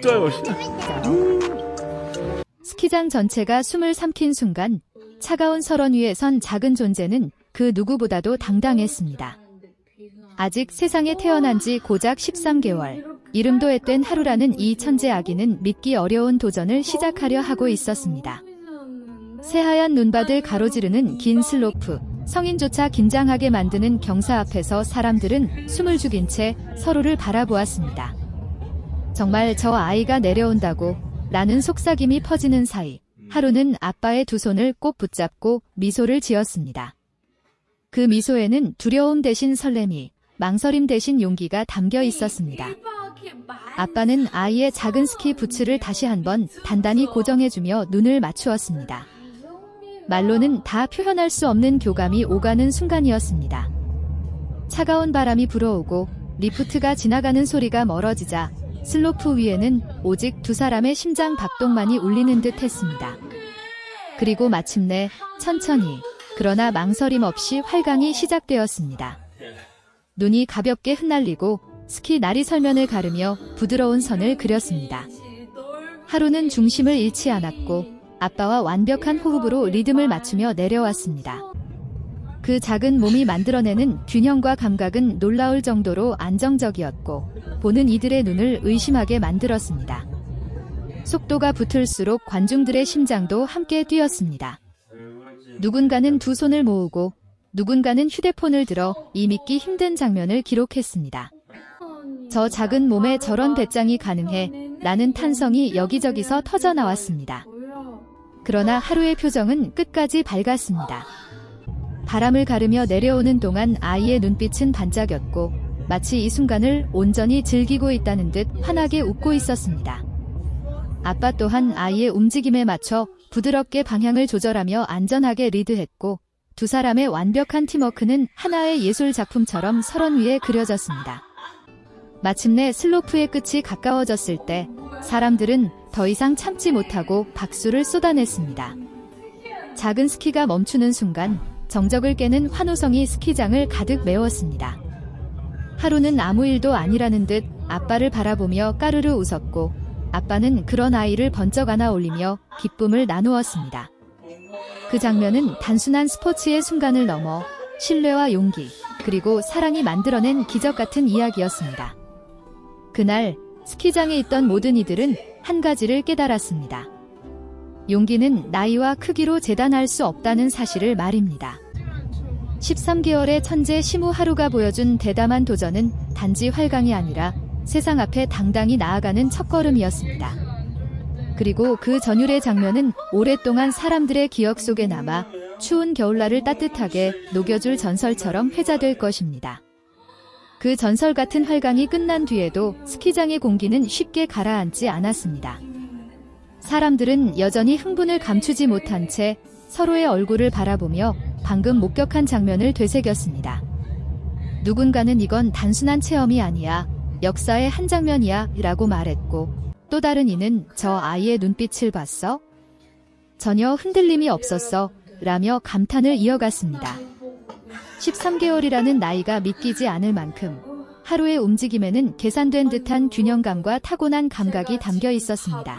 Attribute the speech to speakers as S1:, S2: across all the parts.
S1: 진짜요.
S2: 스키장 전체가 숨을 삼킨 순간 차가운 설원 위에 선 작은 존재는 그 누구보다도 당당했습니다. 아직 세상에 태어난 지 고작 13개월, 이름도 앳된 하루라는 이 천재 아기는 믿기 어려운 도전을 시작하려 하고 있었습니다. 새하얀 눈밭을 가로지르는 긴 슬로프, 성인조차 긴장하게 만드는 경사 앞에서 사람들은 숨을 죽인 채 서로를 바라보았습니다. 정말 저 아이가 내려온다고 라는 속삭임이 퍼지는 사이 하루는 아빠의 두 손을 꼭 붙잡고 미소를 지었습니다. 그 미소에는 두려움 대신 설렘이, 망설임 대신 용기가 담겨 있었습니다. 아빠는 아이의 작은 스키 부츠를 다시 한번 단단히 고정해주며 눈을 맞추었습니다. 말로는 다 표현할 수 없는 교감이 오가는 순간이었습니다. 차가운 바람이 불어오고 리프트가 지나가는 소리가 멀어지자 슬로프 위에는 오직 두 사람의 심장 박동만이 울리는 듯 했습니다. 그리고 마침내 천천히, 그러나 망설임 없이 활강이 시작되었습니다. 눈이 가볍게 흩날리고 스키 나리 설면을 가르며 부드러운 선을 그렸습니다. 하루는 중심을 잃지 않았고 아빠와 완벽한 호흡으로 리듬을 맞추며 내려왔습니다. 그 작은 몸이 만들어내는 균형과 감각은 놀라울 정도로 안정적이었고 보는 이들의 눈을 의심하게 만들었습니다. 속도가 붙을수록 관중들의 심장도 함께 뛰었습니다. 누군가는 두 손을 모으고 누군가는 휴대폰을 들어 이 믿기 힘든 장면을 기록했습니다. 저 작은 몸에 저런 배짱이 가능해 라는 탄성이 여기저기서 터져나왔습니다. 그러나 하루의 표정은 끝까지 밝았습니다. 바람을 가르며 내려오는 동안 아이의 눈빛은 반짝였고 마치 이 순간을 온전히 즐기고 있다는 듯 환하게 웃고 있었습니다. 아빠 또한 아이의 움직임에 맞춰 부드럽게 방향을 조절하며 안전하게 리드했고 두 사람의 완벽한 팀워크는 하나의 예술 작품처럼 설원 위에 그려졌습니다. 마침내 슬로프의 끝이 가까워졌을 때 사람들은 더 이상 참지 못하고 박수를 쏟아냈습니다. 작은 스키가 멈추는 순간 정적을 깨는 환호성이 스키장을 가득 메웠습니다. 하루는 아무 일도 아니라는 듯 아빠를 바라보며 까르르 웃었고 아빠는 그런 아이를 번쩍 안아 올리며 기쁨을 나누었습니다. 그 장면은 단순한 스포츠의 순간을 넘어 신뢰와 용기, 그리고 사랑이 만들어낸 기적 같은 이야기였습니다. 그날 스키장에 있던 모든 이들은 한 가지를 깨달았습니다. 용기는 나이와 크기로 재단할 수 없다는 사실을 말입니다. 13개월의 천재 시무 하루가 보여준 대담한 도전은 단지 활강이 아니라 세상 앞에 당당히 나아가는 첫걸음이었습니다. 그리고 그 전율의 장면은 오랫동안 사람들의 기억 속에 남아 추운 겨울날을 따뜻하게 녹여줄 전설처럼 회자될 것입니다. 그 전설 같은 활강이 끝난 뒤에도 스키장의 공기는 쉽게 가라앉지 않았습니다. 사람들은 여전히 흥분을 감추지 못한 채 서로의 얼굴을 바라보며 방금 목격한 장면을 되새겼습니다. 누군가는 이건 단순한 체험이 아니야, 역사의 한 장면이야 라고 말했고 또 다른 이는 저 아이의 눈빛을 봤어? 전혀 흔들림이 없었어 라며 감탄을 이어갔습니다. 13개월이라는 나이가 믿기지 않을 만큼 하루의 움직임에는 계산된 듯한 균형감과 타고난 감각이 담겨 있었습니다.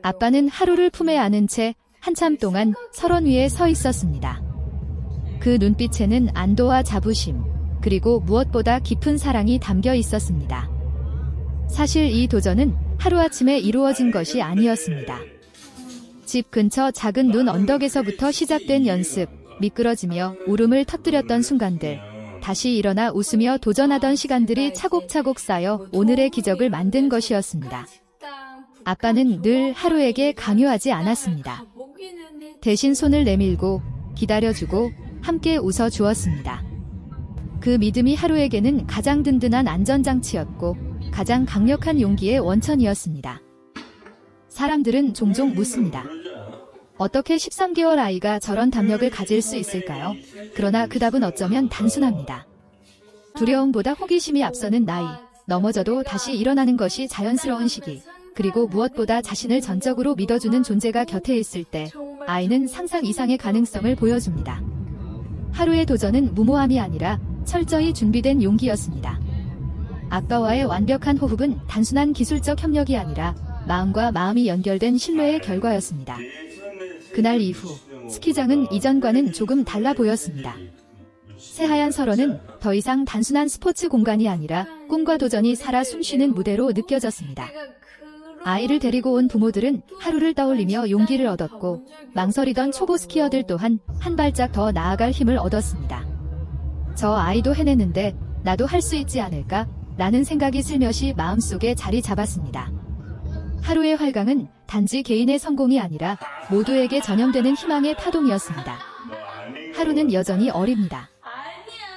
S2: 아빠는 하루를 품에 안은 채 한참 동안 설원 위에 서 있었습니다. 그 눈빛에는 안도와 자부심, 그리고 무엇보다 깊은 사랑이 담겨 있었습니다. 사실 이 도전은 하루아침에 이루어진 것이 아니었습니다. 집 근처 작은 눈 언덕에서부터 시작된 연습, 미끄러지며 울음을 터뜨렸던 순간들, 다시 일어나 웃으며 도전하던 시간들이 차곡차곡 쌓여 오늘의 기적을 만든 것이었습니다. 아빠는 늘 하루에게 강요하지 않았습니다. 대신 손을 내밀고 기다려주고 함께 웃어주었습니다. 그 믿음이 하루에게는 가장 든든한 안전장치였고 가장 강력한 용기의 원천이었습니다. 사람들은 종종 묻습니다. 어떻게 13개월 아이가 저런 담력을 가질 수 있을까요? 그러나 그 답은 어쩌면 단순합니다. 두려움보다 호기심이 앞서는 나이, 넘어져도 다시 일어나는 것이 자연스러운 시기, 그리고 무엇보다 자신을 전적으로 믿어주는 존재가 곁에 있을 때 아이는 상상 이상의 가능성을 보여줍니다. 하루의 도전은 무모함이 아니라 철저히 준비된 용기였습니다. 아빠와의 완벽한 호흡은 단순한 기술적 협력이 아니라 마음과 마음이 연결된 신뢰의 결과였습니다. 그날 이후 스키장은 이전과는 조금 달라 보였습니다. 새하얀 설원은 더 이상 단순한 스포츠 공간이 아니라 꿈과 도전이 살아 숨쉬는 무대로 느껴졌습니다. 아이를 데리고 온 부모들은 하루를 떠올리며 용기를 얻었고, 망설이던 초보 스키어들 또한 한 발짝 더 나아갈 힘을 얻었습니다. 저 아이도 해냈는데 나도 할 수 있지 않을까? 라는 생각이 슬며시 마음속에 자리 잡았습니다. 하루의 활강은 단지 개인의 성공이 아니라 모두에게 전염되는 희망의 파동이었습니다. 하루는 여전히 어립니다.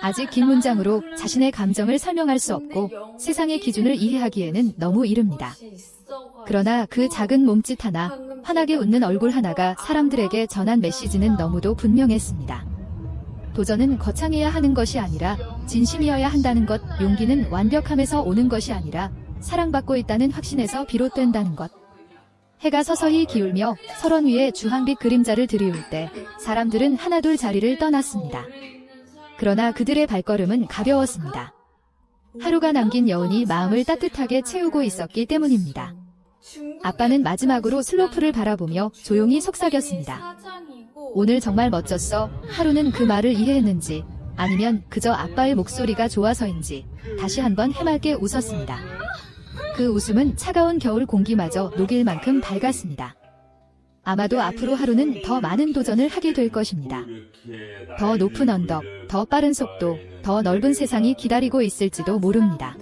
S2: 아직 긴 문장으로 자신의 감정을 설명할 수 없고 세상의 기준을 이해하기에는 너무 이릅니다. 그러나 그 작은 몸짓 하나, 환하게 웃는 얼굴 하나가 사람들에게 전한 메시지는 너무도 분명했습니다. 도전은 거창해야 하는 것이 아니라 진심이어야 한다는 것, 용기는 완벽함에서 오는 것이 아니라 사랑받고 있다는 확신에서 비롯된다는 것. 해가 서서히 기울며 설원 위에 주황빛 그림자를 드리울 때 사람들은 하나둘 자리를 떠났습니다. 그러나 그들의 발걸음은 가벼웠습니다. 하루가 남긴 여운이 마음을 따뜻하게 채우고 있었기 때문입니다. 아빠는 마지막으로 슬로프를 바라보며 조용히 속삭였습니다. 오늘 정말 멋졌어. 하루는 그 말을 이해했는지 아니면 그저 아빠의 목소리가 좋아서인지 다시 한번 해맑게 웃었습니다. 그 웃음은 차가운 겨울 공기마저 녹일 만큼 밝았습니다. 아마도 앞으로 하루는 더 많은 도전을 하게 될 것입니다. 더 높은 언덕, 더 빠른 속도, 더 넓은 세상이 기다리고 있을지도 모릅니다.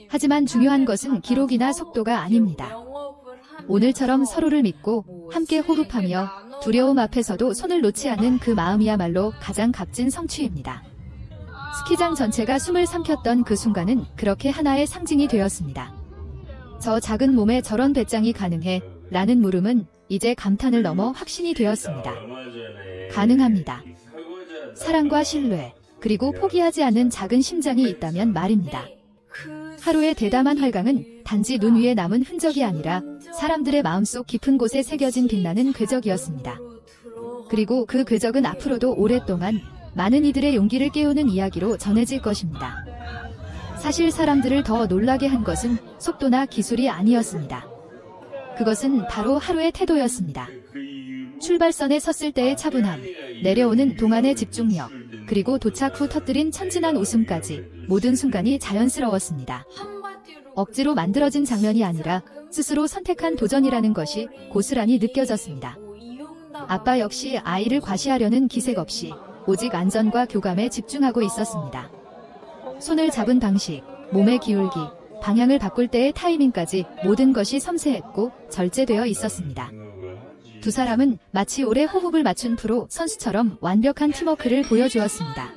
S2: 하지만 중요한 것은 기록이나 속도가 아닙니다. 오늘처럼 서로를 믿고 함께 호흡하며 두려움 앞에서도 손을 놓지 않는 그 마음이야말로 가장 값진 성취입니다. 스키장 전체가 숨을 삼켰던 그 순간은 그렇게 하나의 상징이 되었습니다. 저 작은 몸에 저런 배짱이 가능해? 라는 물음은 이제 감탄을 넘어 확신이 되었습니다. 가능합니다. 사랑과 신뢰, 그리고 포기하지 않는 작은 심장이 있다면 말입니다. 하루의 대담한 활강은 단지 눈 위에 남은 흔적이 아니라 사람들의 마음속 깊은 곳에 새겨진 빛나는 궤적이었습니다. 그리고 그 궤적은 앞으로도 오랫동안 많은 이들의 용기를 깨우는 이야기로 전해질 것입니다. 사실 사람들을 더 놀라게 한 것은 속도나 기술이 아니었습니다. 그것은 바로 하루의 태도였습니다. 출발선에 섰을 때의 차분함, 내려오는 동안의 집중력, 그리고 도착 후 터뜨린 천진한 웃음까지 모든 순간이 자연스러웠습니다. 억지로 만들어진 장면이 아니라 스스로 선택한 도전이라는 것이 고스란히 느껴졌습니다. 아빠 역시 아이를 과시하려는 기색 없이 오직 안전과 교감에 집중하고 있었습니다. 손을 잡은 방식, 몸의 기울기, 방향을 바꿀 때의 타이밍까지 모든 것이 섬세했고 절제되어 있었습니다. 두 사람은 마치 오래 호흡을 맞춘 프로 선수처럼 완벽한 팀워크를 보여주었습니다.